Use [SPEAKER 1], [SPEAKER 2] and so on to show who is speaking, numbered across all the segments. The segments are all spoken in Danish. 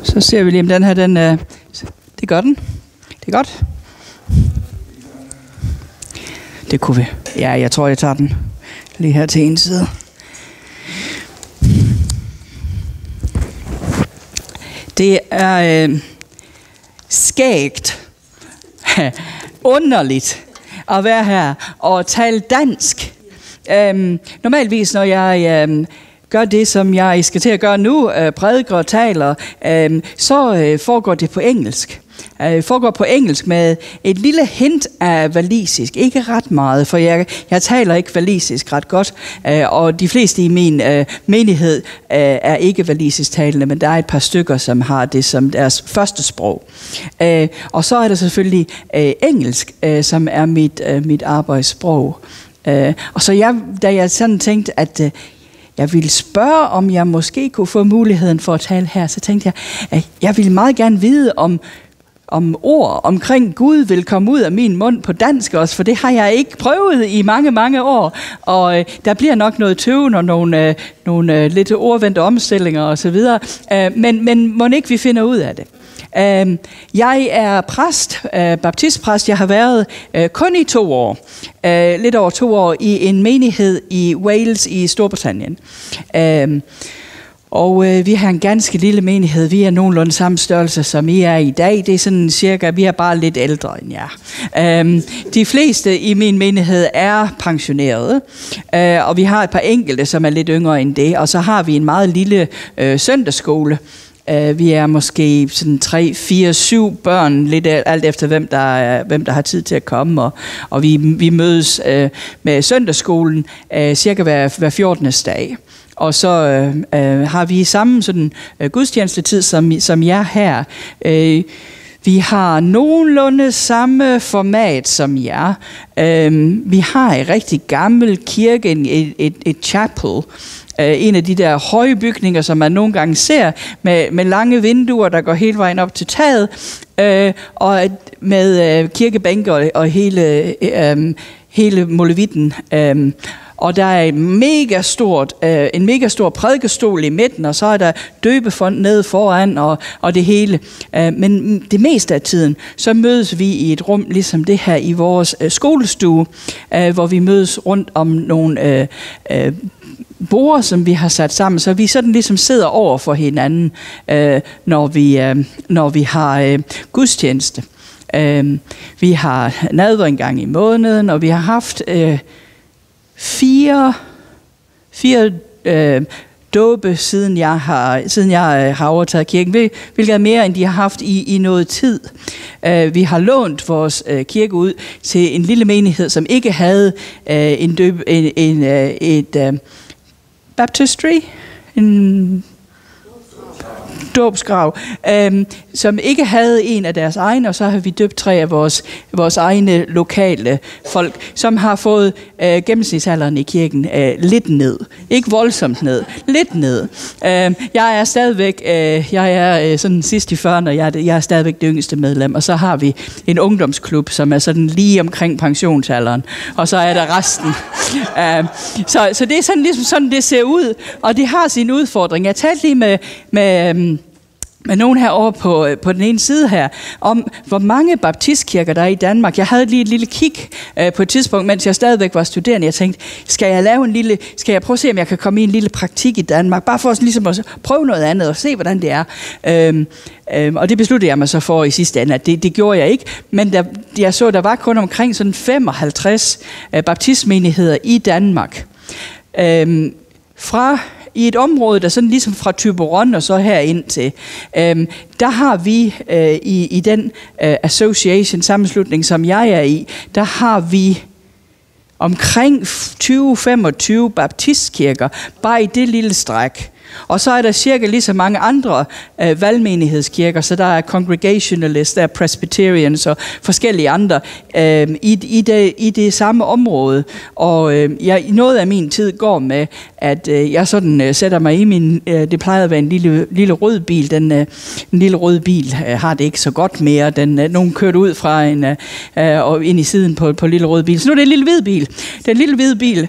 [SPEAKER 1] Så ser vi lige, om den her, det gør den. Det er godt. Det kunne vi. Ja, jeg tror, jeg tager den lige her til en side. Det er skægt, underligt at være her og tale dansk. Normalvis, når jeg gør det, som jeg skal til at gøre nu, prædiker og taler, så foregår det på engelsk. Foregår på engelsk med et lille hint af walisisk. Ikke ret meget, for jeg taler ikke walisisk ret godt, og de fleste i min menighed er ikke walisisk talende, men der er et par stykker, som har det som deres første sprog. Og så er der selvfølgelig engelsk, som er mit arbejdssprog. Og så da jeg sådan tænkte, at jeg ville spørge, om jeg måske kunne få muligheden for at tale her, så tænkte jeg, at jeg ville meget gerne vide, om ord omkring Gud vil komme ud af min mund på dansk også, for det har jeg ikke prøvet i mange, mange år. Og der bliver nok noget tøven og nogle lidt ordvendte omstillinger osv. Men må ikke vi finder ud af det. Jeg er præst, baptistpræst. Jeg har været kun i 2 år, lidt over 2 år, i en menighed i Wales i Storbritannien. Og vi har en ganske lille menighed. Vi er nogenlunde samme størrelse, som I er i dag. Det er sådan cirka, vi er bare lidt ældre end jer. De fleste i min menighed er pensionerede, og vi har et par enkelte, som er lidt yngre end det. Og så har vi en meget lille søndagsskole. Vi er måske sådan 3, 4, 7 børn, lidt alt efter hvem der har tid til at komme. Og vi mødes med søndagsskolen cirka hver 14. dag. Og så har vi samme sådan gudstjenestetid som jer her. Vi har nogenlunde samme format som jer. Vi har en rigtig gammel kirke, et chapel. En af de der høje bygninger, som man nogle gange ser, med lange vinduer, der går hele vejen op til taget, og med kirkebænker og hele molevitten. Og der er en mega stor prædikestol i midten, og så er der døbefond nede foran og det hele. Men det meste af tiden, så mødes vi i et rum ligesom det her i vores skolestue, hvor vi mødes rundt om nogle borde, som vi har sat sammen, så vi sådan ligesom sidder over for hinanden, når vi har gudstjeneste. Vi har nadver en gang i måneden, og vi har haft 4 dåbe, siden jeg har overtaget kirken, hvilket er mere, end de har haft i noget tid. Vi har lånt vores kirke ud til en lille menighed, som ikke havde et baptistry, en dåbsgrav, som ikke havde en af deres egne, og så har vi døbt 3 af vores egne lokale folk, som har fået gennemsnitsalderen i kirken lidt ned. Ikke voldsomt ned, lidt ned. Jeg er stadigvæk, sådan sidst i 40'erne, jeg er stadigvæk det yngste medlem, og så har vi en ungdomsklub, som er sådan lige omkring pensionsalderen, og så er der resten. Så det er sådan ligesom sådan, det ser ud, og det har sin udfordring. Jeg talte lige med nogen herovre på den ene side her, om hvor mange baptistkirker der er i Danmark. Jeg havde lige et lille kig på et tidspunkt, mens jeg stadigvæk var studerende. Jeg tænkte, skal jeg prøve at se, om jeg kan komme i en lille praktik i Danmark, bare for ligesom at prøve noget andet og se, hvordan det er. Og det besluttede jeg mig så for i sidste ende, at det gjorde jeg ikke. Men jeg så, der var kun omkring sådan 55 baptistmenigheder i Danmark. I et område, der sådan ligesom fra Thyborøn og så herind til, der har vi i den association, sammenslutning, som jeg er i, der har vi omkring 20-25 baptistkirker, bare i det lille stræk. Og så er der cirka lige så mange andre valgmenighedskirker, så der er Congregationalists, der er Presbyterians og forskellige andre i det samme område. Og noget af min tid går med, at jeg sådan sætter mig i min, det plejede at være en lille rød bil. Den lille røde bil har det ikke så godt mere. Nogen kørte ud fra og ind i siden på lille rød bil. Så nu er det en lille hvid bil. Den lille hvide bil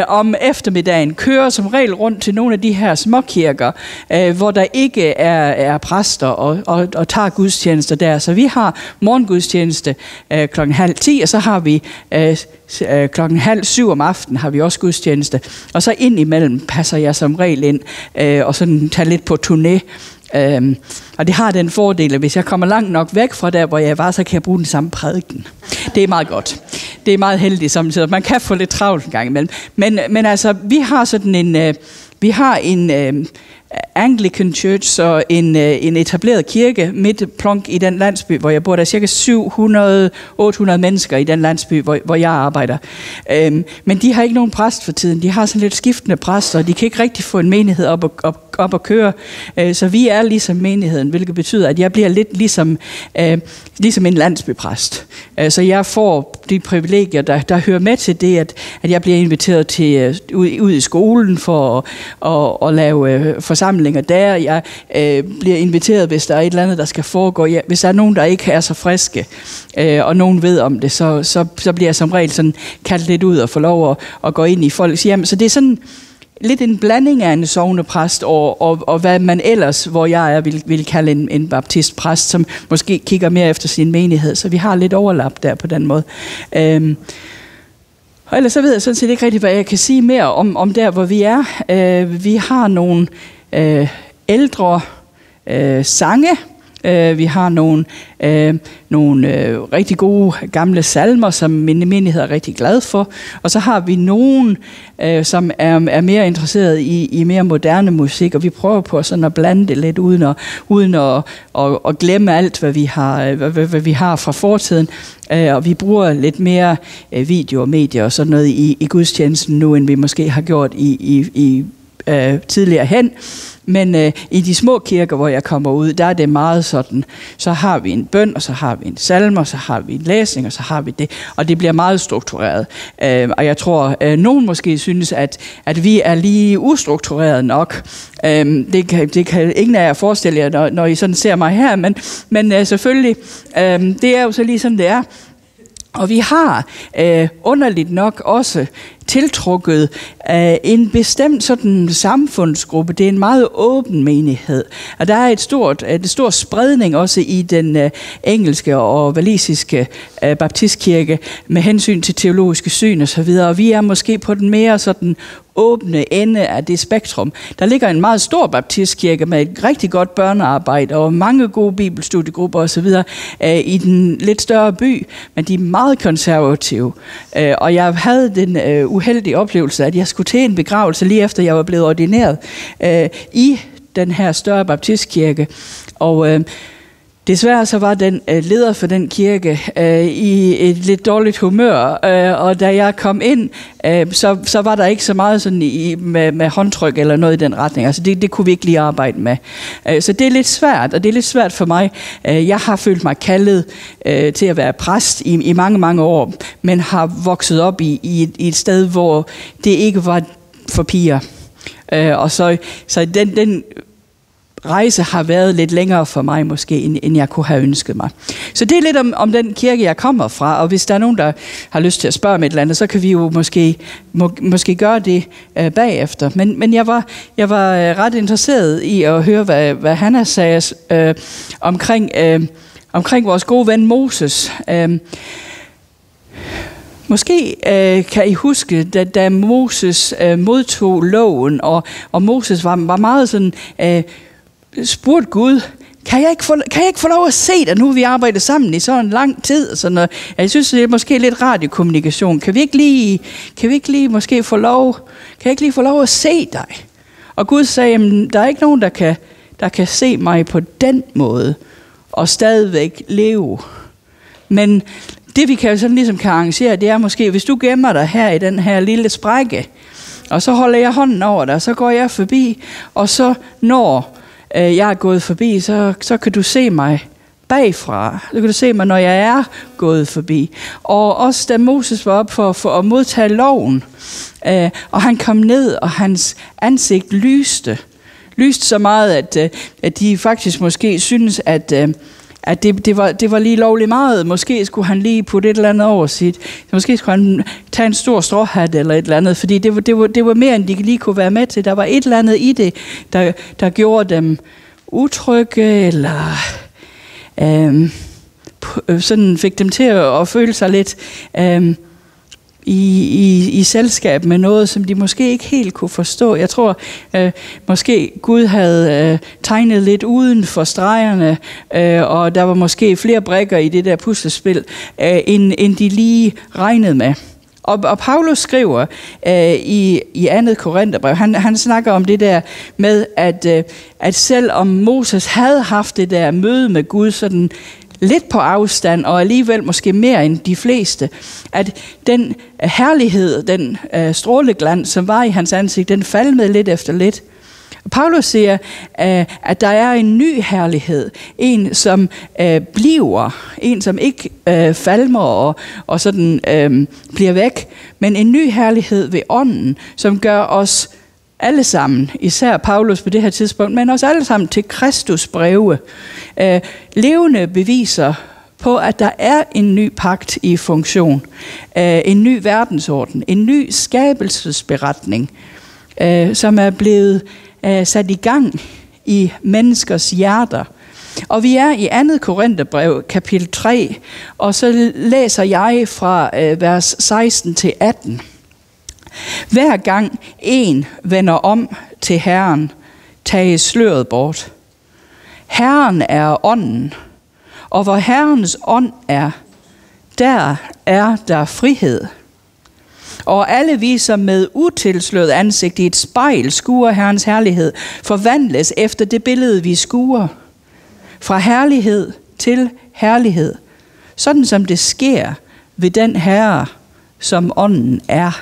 [SPEAKER 1] om eftermiddagen kører som regel rundt til nogle af de her små småkirker, hvor der ikke er præster og tager gudstjenester der. Så vi har morgengudstjeneste 9:30, og så har vi 6:30 om aftenen har vi også gudstjeneste. Og så ind imellem passer jeg som regel ind og sådan tager lidt på turné. Og det har den fordel, at hvis jeg kommer langt nok væk fra der, hvor jeg var, så kan jeg bruge den samme prædiken. Det er meget godt. Det er meget heldigt samtidig. Man kan få lidt travlt en gang imellem. Men altså, vi har sådan en Anglican Church, så en etableret kirke midt plonk i den landsby, hvor jeg bor. Der er cirka 700-800 mennesker i den landsby, hvor jeg arbejder. Men de har ikke nogen præst for tiden. De har sådan lidt skiftende præster, og de kan ikke rigtig få en menighed op at køre. Så vi er ligesom menigheden, hvilket betyder, at jeg bliver lidt ligesom en landsbypræst. Så jeg får de privilegier, der hører med til det, at jeg bliver inviteret til ud i skolen for at lave forsamlinger der. Jeg bliver inviteret, hvis der er et eller andet, der skal foregå. Hvis der er nogen, der ikke er så friske, og nogen ved om det, så bliver jeg som regel sådan kaldt lidt ud og får lov at gå ind i folks hjem. Så det er sådan lidt en blanding af en sognepræst og hvad man ellers, hvor jeg er, vil kalde en baptistpræst, som måske kigger mere efter sin menighed. Så vi har lidt overlap der på den måde. Og ellers så ved jeg sådan set ikke rigtig, hvad jeg kan sige mere om der, hvor vi er. Vi har nogle ældre sange. Vi har nogle rigtig gode gamle salmer, som min menighed er rigtig glad for. Og så har vi nogen, som er mere interesseret i mere moderne musik, og vi prøver på sådan at blande det lidt, uden at glemme alt, hvad vi har fra fortiden. Og vi bruger lidt mere video og medier og sådan noget i gudstjenesten nu, end vi måske har gjort i tidligere hen. Men i de små kirker, hvor jeg kommer ud, der er det meget sådan, så har vi en bøn, og så har vi en salme, og så har vi en læsning, og så har vi det. Og det bliver meget struktureret. Og jeg tror, nogen måske synes, at vi er lige ustruktureret nok. Det kan ingen af jer forestille jer, når I sådan ser mig her, men selvfølgelig, det er jo så lige sådan, det er. Og vi har underligt nok også tiltrukket en bestemt sådan samfundsgruppe. Det er en meget åben menighed. Og der er et stor spredning også i den engelske og walisiske baptistkirke med hensyn til teologiske syn og så videre. Og vi er måske på den mere sådan åbne ende af det spektrum. Der ligger en meget stor baptistkirke med et rigtig godt børnearbejde og mange gode bibelstudiegrupper og så videre i den lidt større by, men de er meget konservative. Og jeg havde den uheldige oplevelse, at jeg skulle til en begravelse lige efter jeg var blevet ordineret i den her større baptistkirke. Og desværre så var den leder for den kirke i et lidt dårligt humør, og da jeg kom ind, så var der ikke så meget sådan med håndtryk eller noget i den retning. Altså det kunne vi ikke lige arbejde med. Så det er lidt svært, og det er lidt svært for mig. Jeg har følt mig kaldet til at være præst i mange, mange år, men har vokset op i et sted, hvor det ikke var for piger. Og så den rejse har været lidt længere for mig måske, end jeg kunne have ønsket mig. Så det er lidt om den kirke, jeg kommer fra, og hvis der er nogen, der har lyst til at spørge mig et eller andet, så kan vi jo måske gøre det bagefter. Men jeg var ret interesseret i at høre, hvad Hanna sagde omkring vores gode ven Moses. Måske kan I huske, da Moses modtog loven, og Moses var meget sådan spurgte Gud, kan jeg ikke få lov at se dig, nu vi arbejder sammen i så en lang tid? Og sådan noget. Jeg synes, det er måske lidt radiokommunikation. Kan vi ikke lige måske få lov at se dig? Og Gud sagde, der er ikke nogen, der kan se mig på den måde, og stadigvæk leve. Men det vi kan arrangere, det er måske, hvis du gemmer dig her i den her lille sprække, og så holder jeg hånden over dig, så går jeg forbi, og så når jeg er gået forbi, så kan du se mig bagfra. Så kan du se mig, når jeg er gået forbi. Og også da Moses var op for at modtage loven, og han kom ned, og hans ansigt lyste så meget, at de faktisk måske synes, at at det var lige lovligt meget. Måske skulle han lige putte et eller andet over sit. Måske skulle han tage en stor stråhat eller et eller andet, fordi det var mere, end de lige kunne være med til. Der var et eller andet i det, der gjorde dem utrygge, eller sådan fik dem til at føle sig lidt i selskab med noget, som de måske ikke helt kunne forstå. Jeg tror, måske Gud havde tegnet lidt uden for stregerne, og der var måske flere brikker i det der puslespil, end de lige regnede med. Og Paulus skriver i 2. Korintherbrev, han snakker om det der med, at selvom Moses havde haft det der møde med Gud sådan lidt på afstand, og alligevel måske mere end de fleste, at den herlighed, den stråleglans, som var i hans ansigt, den falmede lidt efter lidt. Paulus siger, at der er en ny herlighed, en som bliver, en som ikke falmer og sådan bliver væk, men en ny herlighed ved ånden, som gør os alle sammen, især Paulus på det her tidspunkt, men også alle sammen til Kristus breve, levende beviser på, at der er en ny pagt i funktion, en ny verdensorden, en ny skabelsesberetning, som er blevet sat i gang i menneskers hjerter. Og vi er i 2. Korintherbrev, kapitel 3, og så læser jeg fra vers 16 til 18. Hver gang en vender om til Herren, tages sløret bort. Herren er ånden, og hvor Herrens ånd er, der er der frihed. Og alle vi, som med utilsløret ansigt i et spejl skuer Herrens herlighed, forvandles efter det billede, vi skuer. Fra herlighed til herlighed, sådan som det sker ved den Herre, som ånden er.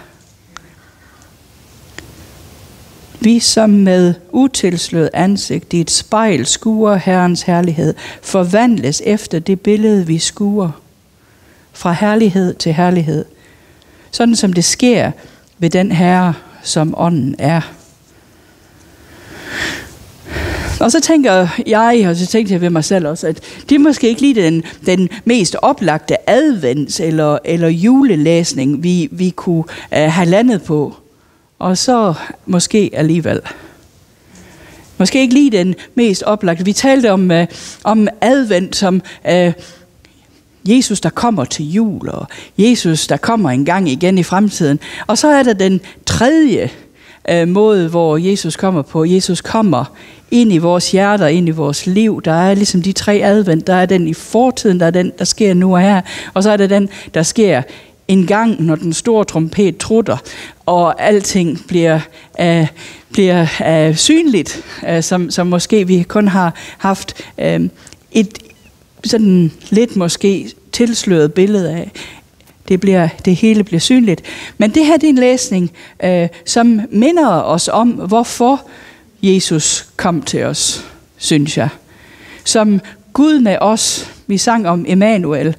[SPEAKER 1] Vi, som med utilsløret ansigt i et spejl skuer Herrens herlighed, forvandles efter det billede, vi skuer. Fra herlighed til herlighed, sådan som det sker ved den Herre, som ånden er. Og så tænker jeg, og så tænkte jeg ved mig selv også, at det er måske ikke lige den mest oplagte advents- eller julelæsning, vi kunne have landet på. Og så måske alligevel. Måske ikke lige den mest oplagte. Vi talte om advent som Jesus, der kommer til jul, og Jesus, der kommer en gang igen i fremtiden. Og så er der den tredje måde, hvor Jesus kommer på. Jesus kommer ind i vores hjerter, ind i vores liv. Der er ligesom de 3 advent. Der er den i fortiden, der er den, der sker nu og her. Og så er der den, der sker en gang, når den store trompet trutter, og alting bliver synligt, som måske vi kun har haft et sådan lidt måske tilsløret billede af. Det hele bliver synligt. Men det her det er en læsning, som minder os om, hvorfor Jesus kom til os, synes jeg. Som Gud med os. Vi sang om Emmanuel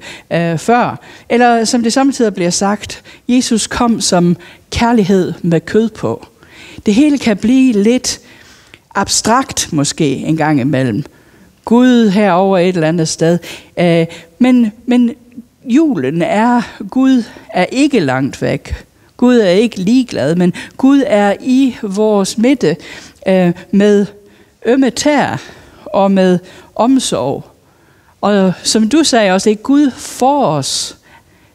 [SPEAKER 1] før. Eller som det samtidig bliver sagt, Jesus kom som kærlighed med kød på. Det hele kan blive lidt abstrakt måske en gang imellem. Gud herover et eller andet sted. Men julen er, Gud er ikke langt væk. Gud er ikke ligeglad, men Gud er i vores midte med ømme tær og med omsorg. Og som du sagde også, det er Gud for os.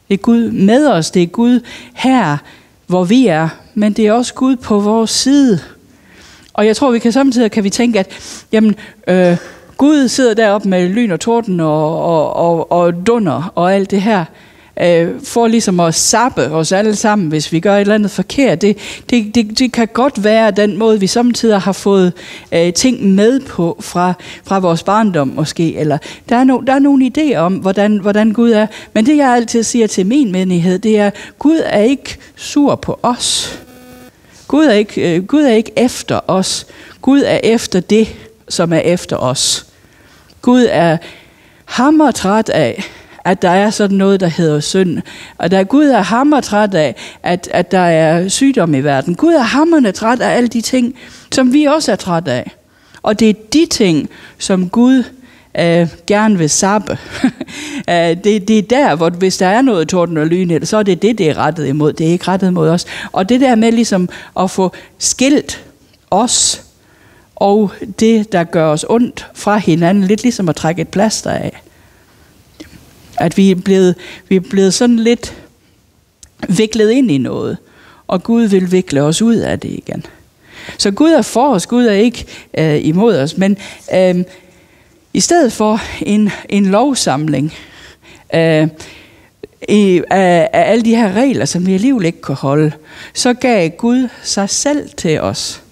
[SPEAKER 1] Det er Gud med os. Det er Gud her, hvor vi er. Men det er også Gud på vores side. Og jeg tror, vi kan samtidig kan vi tænke, at jamen, Gud sidder deroppe med lyn og torden og dunder og alt det her. For ligesom at zappe os alle sammen, hvis vi gør et eller andet forkert. Det kan godt være den måde, vi samtidig har fået ting med på fra vores barndom måske. Eller der er nogle idéer om, hvordan Gud er. Men det jeg altid siger til min menighed, det er, Gud er ikke sur på os. Gud er ikke efter os. Gud er efter det, som er efter os. Gud er hammertræt af, at der er sådan noget, der hedder synd. Og Gud er hammertræt af, at der er sygdom i verden. Gud er hamrende træt af alle de ting, som vi også er træt af. Og det er de ting, som Gud gerne vil sabbe. Det er der, hvor hvis der er noget torden og lyn, så er det er rettet imod. Det er ikke rettet imod os. Og det der med ligesom at få skilt os og det, der gør os ondt fra hinanden, lidt ligesom at trække et plaster af. At vi er blevet sådan lidt viklet ind i noget, og Gud vil vikle os ud af det igen. Så Gud er for os, Gud er ikke imod os, men i stedet for en lovsamling af alle de her regler, som vi alligevel ikke kunne holde, så gav Gud sig selv til os.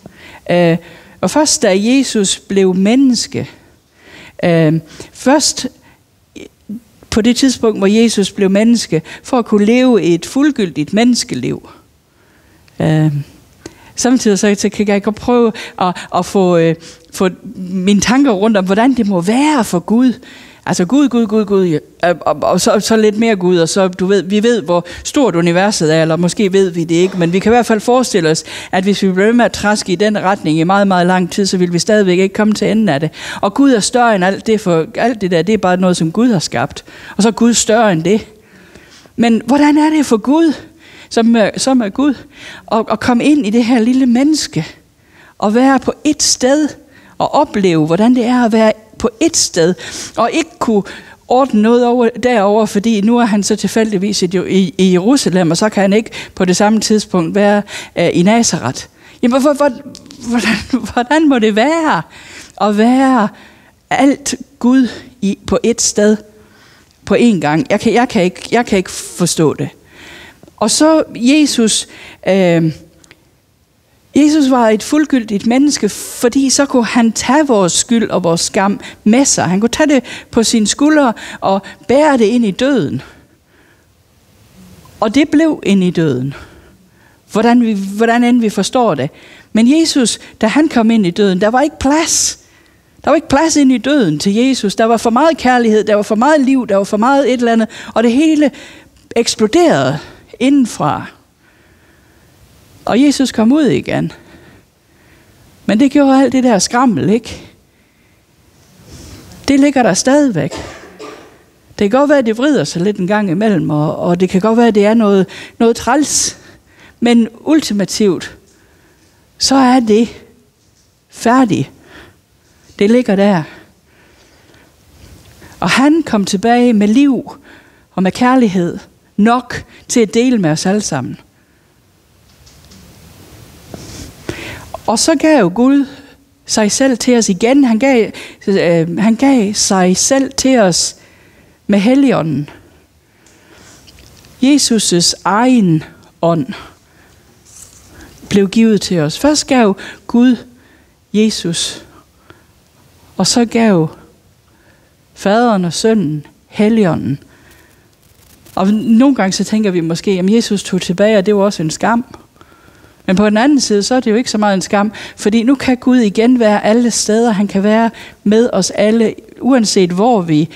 [SPEAKER 1] Og først da Jesus blev menneske, først på det tidspunkt, hvor Jesus blev menneske, for at kunne leve et fuldgyldigt menneskeliv. Samtidig så kan jeg godt prøve at få mine tanker rundt om, hvordan det må være for Gud. Altså Gud, og så lidt mere Gud, og så vi ved, hvor stort universet er, eller måske ved vi det ikke, men vi kan i hvert fald forestille os, at hvis vi bliver ved med at traske i den retning i meget, meget lang tid, så vil vi stadigvæk ikke komme til enden af det. Og Gud er større end alt det, for alt det der, det er bare noget, som Gud har skabt. Og så er Gud større end det. Men hvordan er det for Gud, som er Gud, at komme ind i det her lille menneske, og være på et sted, og opleve, hvordan det er at være på et sted, og ikke kunne ordne noget derover, fordi nu er han så tilfældigvis i Jerusalem, og så kan han ikke på det samme tidspunkt være i Nazareth. Jamen, hvordan må det være at være alt Gud på et sted på én gang? Jeg kan ikke forstå det. Og så Jesus var et fuldgyldigt menneske, fordi så kunne han tage vores skyld og vores skam med sig. Han kunne tage det på sine skuldre og bære det ind i døden. Og det blev ind i døden. Hvordan end vi forstår det. Men Jesus, da han kom ind i døden, der var ikke plads. Der var ikke plads ind i døden til Jesus. Der var for meget kærlighed, der var for meget liv, der var for meget et eller andet. Og det hele eksploderede indenfra. Og Jesus kom ud igen. Men det gjorde alt det der skrammel, ikke? Det ligger der stadigvæk. Det kan godt være, at det vrider sig lidt en gang imellem, og det kan godt være, at det er noget træls. Men ultimativt, så er det færdigt. Det ligger der. Og han kom tilbage med liv og med kærlighed nok til at dele med os alle sammen. Og så gav Gud sig selv til os igen. Han gav sig selv til os med Helligånden. Jesus' egen ånd blev givet til os. Først gav Gud Jesus, og så gav Faderen og Sønnen Helligånden. Og nogle gange så tænker vi måske, at Jesus tog tilbage, og det var også en skam. Men på den anden side, så er det jo ikke så meget en skam, fordi nu kan Gud igen være alle steder. Han kan være med os alle, uanset hvor vi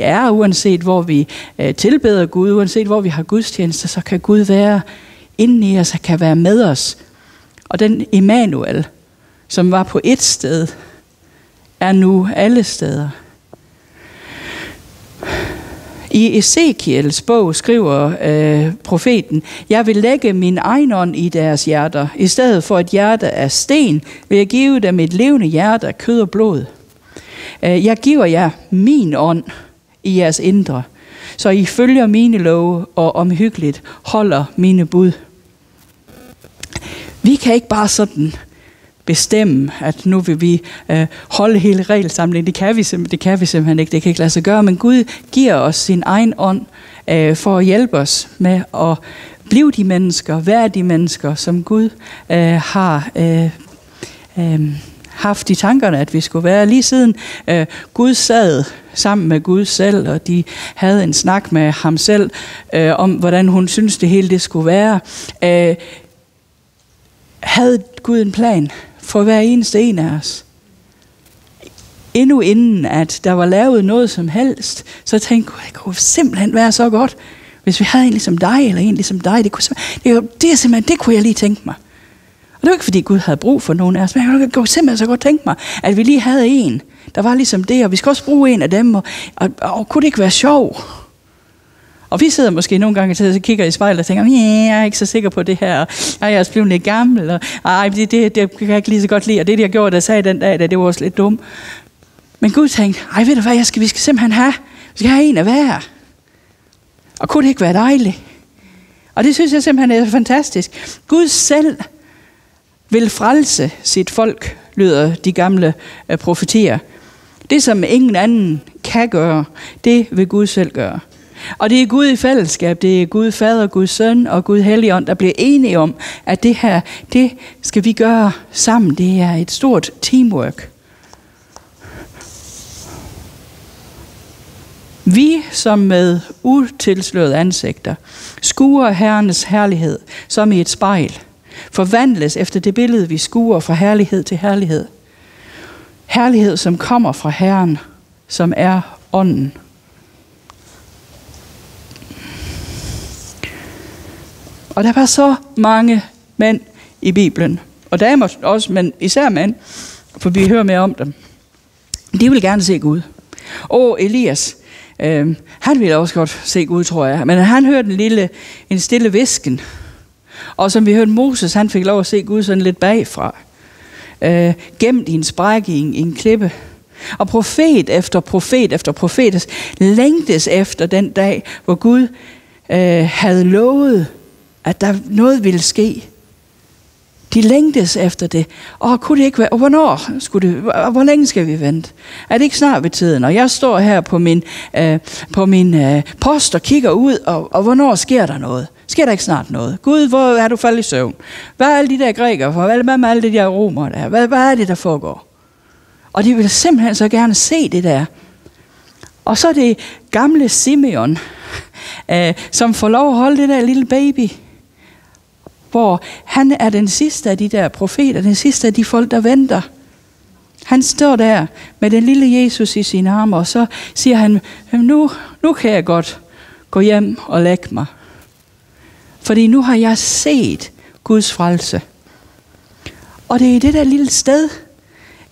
[SPEAKER 1] er, uanset hvor vi tilbeder Gud, uanset hvor vi har gudstjenester, så kan Gud være inde i os, han kan være med os. Og den Immanuel, som var på et sted, er nu alle steder. I Ezekiels bog skriver profeten, jeg vil lægge min egen ånd i deres hjerter. I stedet for et hjerte af sten, vil jeg give dem et levende hjerte af kød og blod. Jeg giver jer min ånd i jeres indre, så I følger mine love og omhyggeligt holder mine bud. Vi kan ikke bare sådan bestemme, at nu vil vi holde hele regelsamlingen. Det kan vi simpelthen ikke. Det kan ikke lade sig gøre, men Gud giver os sin egen ånd for at hjælpe os med at blive de mennesker, være de mennesker, som Gud har haft i tankerne, at vi skulle være. Lige siden Gud sad sammen med Gud selv, og de havde en snak med ham selv om, hvordan hun synes det hele det skulle være, havde Gud en plan for hver eneste en af os. Endnu inden, at der var lavet noget som helst, så tænkte jeg, det kunne simpelthen være så godt, hvis vi havde en ligesom dig, eller en ligesom dig. Det kunne jeg lige tænke mig. Og det var ikke, fordi Gud havde brug for nogen af os, men jeg kunne simpelthen så godt tænke mig, at vi lige havde en, der var ligesom det, og vi skal også bruge en af dem, og kunne det ikke være sjov? Og vi sidder måske nogle gange og kigger i spejlet og tænker, jeg er ikke så sikker på det her, og jeg er blevet lidt gammel, og det kan jeg ikke lige så godt lide, og det, jeg gjorde, der sagde den dag, det var også lidt dumt. Men Gud tænkte, ved du hvad, vi skal simpelthen vi skal have en af hver. Og kunne det ikke være dejligt? Og det synes jeg simpelthen er fantastisk. Gud selv vil frelse sit folk, lyder de gamle profetier. Det, som ingen anden kan gøre, det vil Gud selv gøre. Og det er Gud i fællesskab, det er Gud Fader, Gud Søn og Gud Helligånd, der bliver enige om, at det her, det skal vi gøre sammen. Det er et stort teamwork. Vi, som med utilslørede ansigter, skuer Herrenes herlighed, som i et spejl, forvandles efter det billede, vi skuer fra herlighed til herlighed. Herlighed, som kommer fra Herren, som er ånden. Og der var så mange mænd i Bibelen, og damer også, men især mænd, for vi hører mere om dem. De vil gerne se Gud. Elias, han ville også godt se Gud, tror jeg, men han hørte en stille hvisken. Og som vi hørte Moses, han fik lov at se Gud sådan lidt bagfra. Gemt i en sprække i en klippe. Og profet efter profet længtes efter den dag, hvor Gud havde lovet, at der noget ville ske. De længtes efter det. Og kunne det ikke være? Og hvornår skulle det? Hvor længe skal vi vente? Er det ikke snart ved tiden? Og jeg står her på min post og kigger ud, og hvornår sker der noget? Sker der ikke snart noget? Gud, hvor er du faldet i søvn? Hvad er alle de der grækere? Hvad med alle de der romer der? Hvad er det, der foregår? Og de vil simpelthen så gerne se det der. Og så er det gamle Simeon, som får lov at holde det der lille baby, hvor han er den sidste af de der profeter, den sidste af de folk, der venter. Han står der med den lille Jesus i sine arme, og så siger han, nu kan jeg godt gå hjem og lægge mig. Fordi nu har jeg set Guds frelse. Og det er i det der lille sted,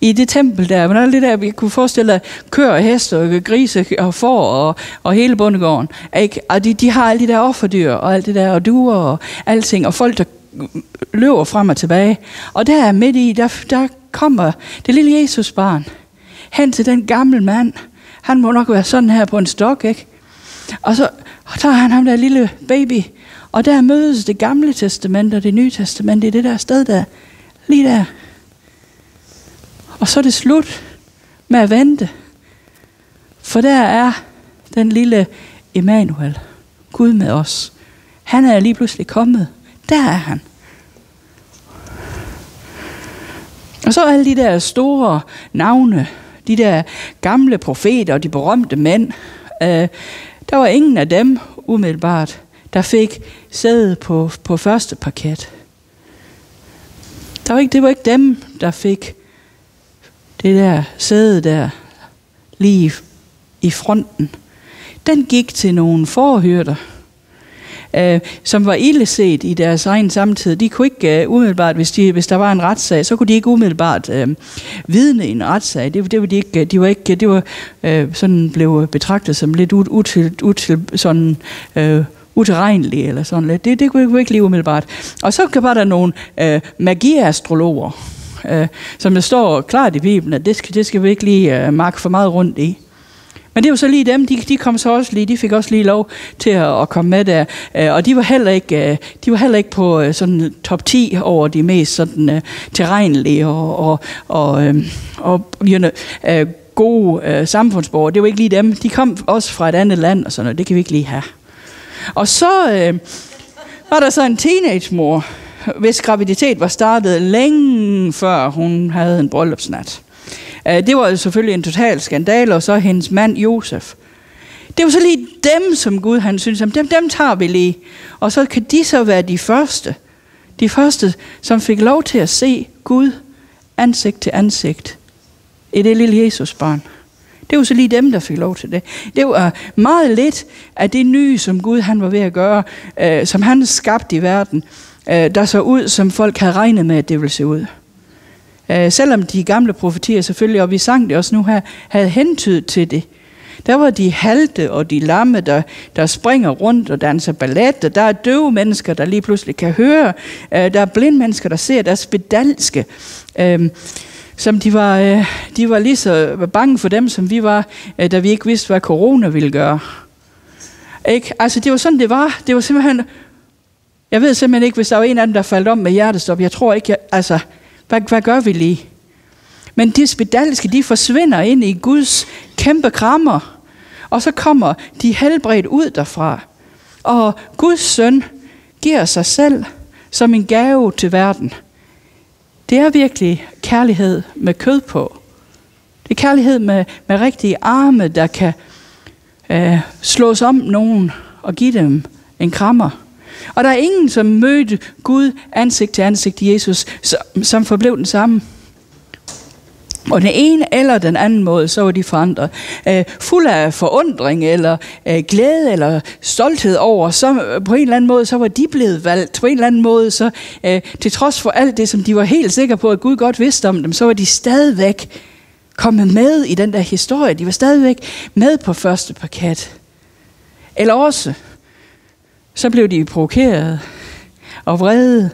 [SPEAKER 1] i det tempel der, men det der, vi kunne forestille dig, køer, heste og grise og får og hele bondegården. Ikke? Og de har alle de der offerdyr og alt det der, og duer og alting, og folk, der løber frem og tilbage. Og der midt i, der kommer det lille Jesusbarn hen til den gamle mand. Han må nok være sådan her på en stok, ikke? Og så tager han ham der lille baby, og der mødes det gamle testament og det nye testament i det der sted der, lige der. Og så er det slut med at vente. For der er den lille Emmanuel, Gud med os. Han er lige pludselig kommet. Der er han. Og så alle de der store navne, de der gamle profeter og de berømte mænd, der var ingen af dem umiddelbart, der fik sæde på første parket. Det var ikke dem, der fik det der sæde der lige i fronten. Den gik til nogle forhyrter, som var ildeset i deres egen samtid. De kunne ikke umiddelbart, hvis der var en retssag, så kunne de ikke umiddelbart vidne i en retssag. Det var de ikke. Det var sådan blev betragtet som lidt utilregnelige eller sådan lidt. Det kunne vi ikke lige umiddelbart. Og så var der nogle magiastrologer, som der står klart i Bibelen, at det skal vi ikke lige marke for meget rundt i. Men det var så lige dem, de kom så også lige, de fik også lige lov til at komme med der, og de var heller ikke på sådan top 10 over de mest sådan tilregnelige og gode samfundsborgere. Det var ikke lige dem. De kom også fra et andet land og sådan noget. Det kan vi ikke lige have. Og så var der så en teenagemor, hvis graviditet var startet længe før hun havde en bryllupsnat. Det var jo selvfølgelig en total skandal, og så hendes mand Josef. Det var så lige dem, som Gud han synes, dem tager vi lige. Og så kan de så være de første, som fik lov til at se Gud ansigt til ansigt i det lille Jesusbarn. Det var så lige dem, der fik lov til det. Det var meget lidt af det nye, som Gud han var ved at gøre, som han skabte i verden, der så ud, som folk havde regnet med, at det ville se ud. Selvom de gamle profetier selvfølgelig, og vi sang det også nu her, havde hentydet til det. Der var de halte og de lamme, der springer rundt og danser ballet, og der er døve mennesker, der lige pludselig kan høre. Der er blinde mennesker, der ser, der er spedalske. Som de var lige så bange for dem, som vi var, da vi ikke vidste, hvad corona ville gøre. Ikke? Altså, det var sådan, det var. Det var simpelthen... Jeg ved simpelthen ikke, hvis der var en af dem, der faldt om med hjertestop. Jeg tror ikke, hvad gør vi lige? Men de spedalske, de forsvinder ind i Guds kæmpe krammer. Og så kommer de helbredt ud derfra. Og Guds søn giver sig selv som en gave til verden. Det er virkelig kærlighed med kød på. Det er kærlighed med rigtige arme, der kan slås om nogen og give dem en krammer. Og der er ingen, som mødte Gud ansigt til ansigt i Jesus, som forblev den samme. Og den ene eller den anden måde, så var de forandret. Fuld af forundring, eller glæde, eller stolthed over, så på en eller anden måde, så var de blevet valgt. På en eller anden måde, så til trods for alt det, som de var helt sikre på, at Gud godt vidste om dem, så var de stadigvæk kommet med i den der historie. De var stadigvæk med på første parket. Eller også, så blev de provokeret og vrede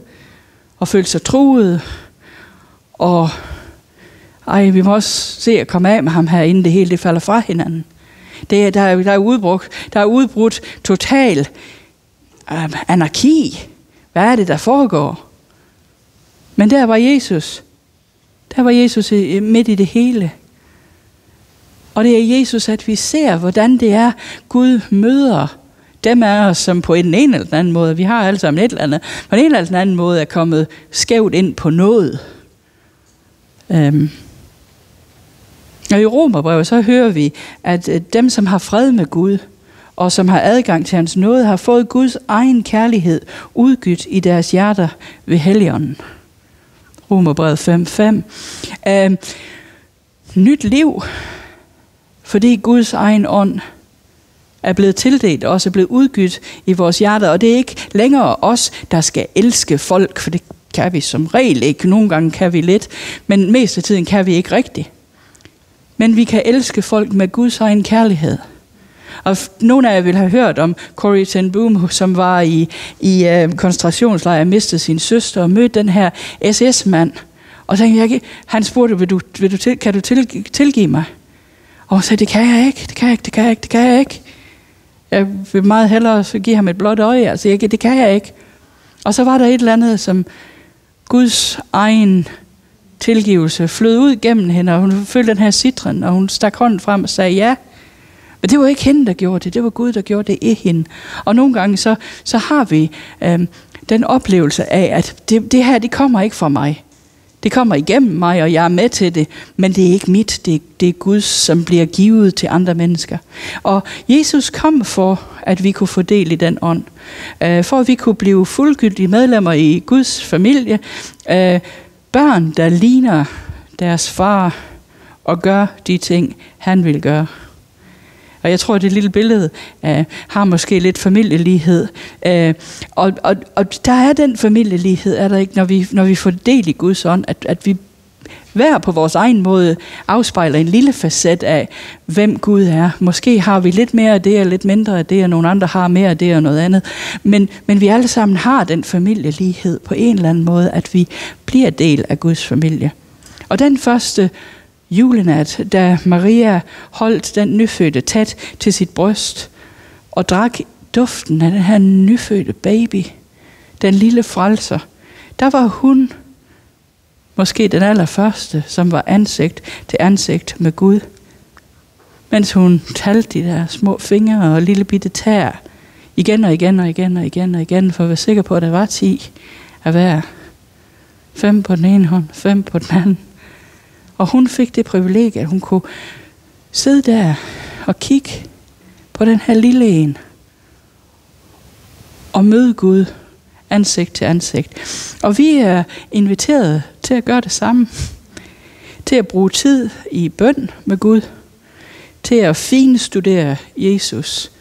[SPEAKER 1] og følte sig truet. Og vi må også se at komme af med ham her, inden det hele det falder fra hinanden. Der er udbrudt total anarki. Hvad er det, der foregår? Men der var Jesus. Der var Jesus midt i det hele. Og det er Jesus, at vi ser, hvordan det er, Gud møder dem af os, som på en eller anden måde, vi har alle sammen et eller andet, på en eller anden måde er kommet skævt ind på noget. Og i Romerbrevet, så hører vi, at dem, som har fred med Gud, og som har adgang til hans nåde, har fået Guds egen kærlighed udgydt i deres hjerter ved Helligånden. Romerbrevet 5:5. Nyt liv, fordi Guds egen ånd er blevet tildelt og også er blevet udgydt i vores hjerter. Og det er ikke længere os, der skal elske folk, for det kan vi som regel ikke. Nogle gange kan vi lidt, men mest af tiden kan vi ikke rigtigt. Men vi kan elske folk med Guds egen kærlighed. Og nogle af jer vil have hørt om Corrie ten Boom, som var i koncentrationslejr og mistede sin søster og mødte den her SS-mand. Og så tænkte han spurgte, kan du tilgive mig? Og hun sagde, det kan jeg ikke. Jeg vil meget hellere give ham et blåt øje. Altså, det kan jeg ikke. Og så var der et eller andet, som Guds egen tilgivelse flød ud gennem hende, og hun følte den her citron, og hun stak hånden frem og sagde ja. Men det var ikke hende, der gjorde det. Det var Gud, der gjorde det i hende. Og nogle gange så har vi den oplevelse af, at det her, det kommer ikke fra mig. Det kommer igennem mig, og jeg er med til det, men det er ikke mit. Det er Guds, som bliver givet til andre mennesker. Og Jesus kom for, at vi kunne få del i den ånd. For at vi kunne blive fuldgyldige medlemmer i Guds familie. Børn, der ligner deres far og gør de ting, han vil gøre. Og jeg tror, at det lille billede har måske lidt familielighed. Og der er den familielighed, er der ikke, når vi får del i Guds ånd, at vi hver på vores egen måde afspejler en lille facet af, hvem Gud er. Måske har vi lidt mere af det, og lidt mindre af det, og nogle andre har mere af det, og noget andet. Men vi alle sammen har den familielighed på en eller anden måde, at vi bliver del af Guds familie. Og den første julenat, da Maria holdt den nyfødte tæt til sit bryst og drak duften af den her nyfødte baby, den lille frelser, der var hun måske den allerførste, som var ansigt til ansigt med Gud, mens hun talte de der små fingre og lille bitte tær igen og igen, for at være sikker på, at der var 10 af hver. 5 på den ene hånd, 5 på den anden. Og hun fik det privilegie, at hun kunne sidde der og kigge på den her lille en og møde Gud ansigt til ansigt. Og vi er inviteret til at gøre det samme. Til at bruge tid i bøn med Gud. Til at finstudere Jesus,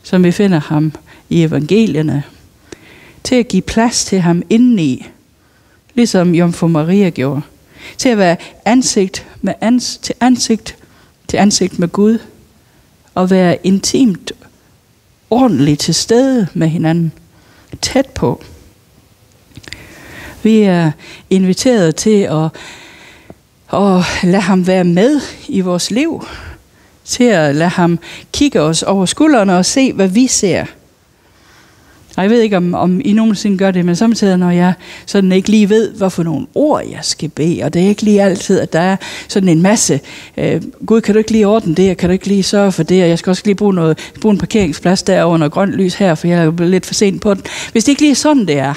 [SPEAKER 1] som vi finder ham i evangelierne. Til at give plads til ham indeni, ligesom Jomfru Maria gjorde. Til at være ansigt til ansigt med Gud. Og være intimt, ordentligt til stede med hinanden. Tæt på. Vi er inviteret til at lade ham være med i vores liv. Til at lade ham kigge os over skuldrene og se, hvad vi ser. Og jeg ved ikke, om I nogensinde gør det, men samtidig, når jeg sådan ikke lige ved, hvorfor nogle ord jeg skal bede, og det er ikke lige altid, at der er sådan en masse, Gud, kan du ikke lige ordne det, og kan du ikke lige sørge for det, og jeg skal også lige bruge en parkeringsplads der under grønt lys her, for jeg er jo lidt for sent på den. Hvis det ikke lige er sådan, det er,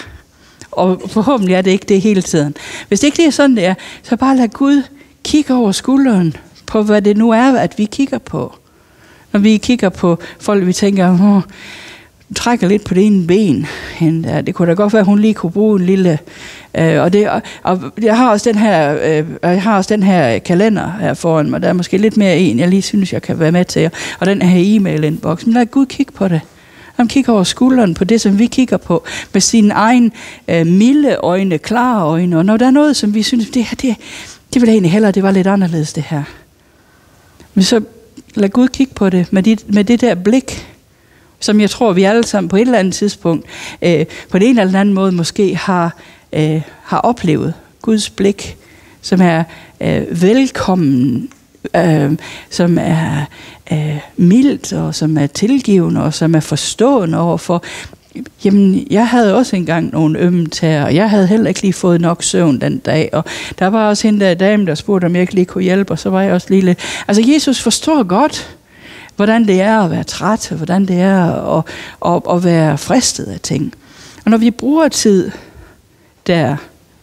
[SPEAKER 1] og forhåbentlig er det ikke det hele tiden. Hvis det ikke lige er sådan, det er, så bare lad Gud kigge over skulderen på, hvad det nu er, at vi kigger på. Når vi kigger på folk, vi tænker, trækker lidt på det ene ben. Det kunne da godt være, at hun lige kunne bruge en lille... Og jeg har også den her kalender her foran mig. Der er måske lidt mere en, jeg lige synes, jeg kan være med til. Og den her e-mail-inbox. Men lad Gud kigge på det. Han kigger over skulderen på det, som vi kigger på. Med sine egne milde øjne, klare øjne. Og når der er noget, som vi synes, det ville egentlig hellere, det var lidt anderledes det her. Men så lad Gud kigge på det med det der blik, som jeg tror, vi alle sammen på et eller andet tidspunkt, på den ene eller anden måde måske har oplevet. Guds blik, som er velkommen, som er mildt, og som er tilgivende, og som er forstående overfor. Jamen, jeg havde også engang nogle ømme tæer, og jeg havde heller ikke lige fået nok søvn den dag, og der var også hende der dame, der spurgte, om jeg ikke lige kunne hjælpe, og så var jeg også lige lidt... Altså, Jesus forstår godt, hvordan det er at være træt, og hvordan det er at være fristet af ting. Og når vi bruger tid der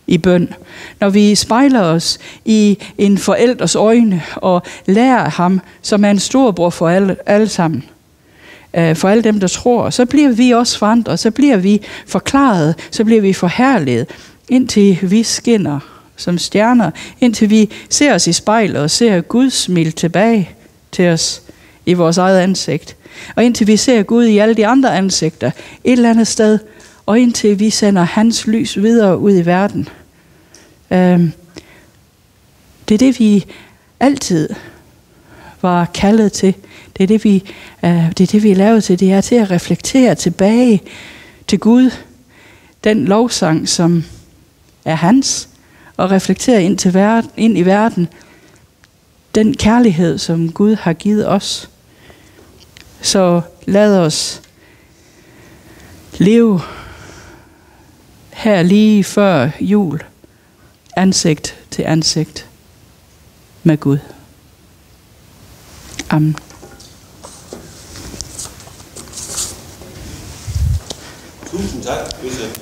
[SPEAKER 1] i bøn, når vi spejler os i en forældres øjne og lærer ham, som er en storbror for alle sammen, for alle dem, der tror, så bliver vi også forandret, så bliver vi forklaret, så bliver vi forherliget, indtil vi skinner som stjerner, indtil vi ser os i spejlet og ser Gud smile tilbage til os i vores eget ansigt. Og indtil vi ser Gud i alle de andre ansigter et eller andet sted, og indtil vi sender hans lys videre ud i verden. Det er det, vi altid var kaldet til. Det er det, vi er lavet til. Det er til at reflektere tilbage til Gud. Den lovsang, som er hans, og reflektere ind i verden. Den kærlighed, som Gud har givet os. Så lad os leve her lige før jul, ansigt til ansigt med Gud. Amen.
[SPEAKER 2] Tusind tak, Josef.